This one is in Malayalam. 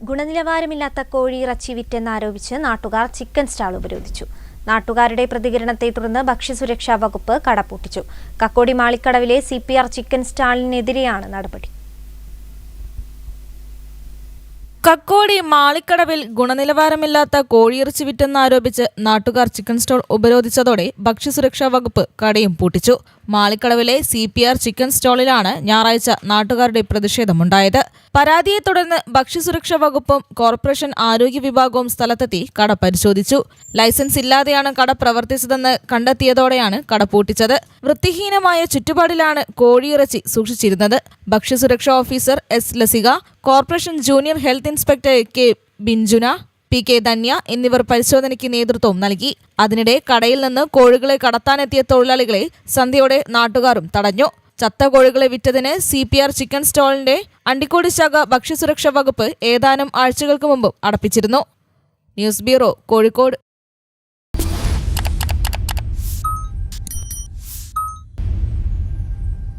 ഗുണനിലവാരമില്ലാത്ത കോഴിയിറച്ചി വിറ്റെന്നാരോപിച്ച് നാട്ടുകാർ ചിക്കൻ സ്റ്റാൾ ഉപരോധിച്ചു. നാട്ടുകാരുടെ പ്രതികരണത്തെ തുടർന്ന് ഭക്ഷ്യസുരക്ഷാ വകുപ്പ് കട പൂട്ടിച്ചു. കക്കോടി മാളിക്കടവിലെ CPR ചിക്കൻ സ്റ്റാളിനെതിരെയാണ് നടപടി. കക്കോടി മാളിക്കടവിൽ ഗുണനിലവാരമില്ലാത്ത കോഴിയിറച്ചി വിറ്റെന്നാരോപിച്ച് നാട്ടുകാർ ചിക്കൻ സ്റ്റോൾ ഉപരോധിച്ചതോടെ ഭക്ഷ്യസുരക്ഷാ വകുപ്പ് കടയും പൂട്ടിച്ചു. മാളിക്കടവിലെ CPR ചിക്കൻ സ്റ്റോളിലാണ് ഞായറാഴ്ച നാട്ടുകാരുടെ പ്രതിഷേധമുണ്ടായത്. പരാതിയെ തുടർന്ന് ഭക്ഷ്യസുരക്ഷാ വകുപ്പും കോർപ്പറേഷൻ ആരോഗ്യ വിഭാഗവും സ്ഥലത്തെത്തി കട പരിശോധിച്ചു. ലൈസൻസ് ഇല്ലാതെയാണ് കട പ്രവർത്തിച്ചതെന്ന് കണ്ടെത്തിയതോടെയാണ് കട പൂട്ടിച്ചത്. വൃത്തിഹീനമായ ചുറ്റുപാടിലാണ് കോഴിയിറച്ചി സൂക്ഷിച്ചിരുന്നത്. ഭക്ഷ്യസുരക്ഷാ officer S. Lasika, corporation junior health inspector K. Binchuna, P. K. Dhanya എന്നിവർ പരിശോധനയ്ക്ക് നേതൃത്വം നൽകി. അതിനിടെ കടയിൽ നിന്ന് കോഴികളെ കടത്താനെത്തിയ തൊഴിലാളികളെ സന്ധ്യയോടെ നാട്ടുകാരും തടഞ്ഞു. ചത്ത കോഴികളെ വിറ്റതിന് CPR ചിക്കൻ സ്റ്റോളിന്റെ അണ്ടിക്കോട് ശാഖ ഭക്ഷ്യസുരക്ഷാ വകുപ്പ് ഏതാനും ആഴ്ചകൾക്ക് മുമ്പ് അടപ്പിച്ചിരുന്നു. News bureau, Kozhikode.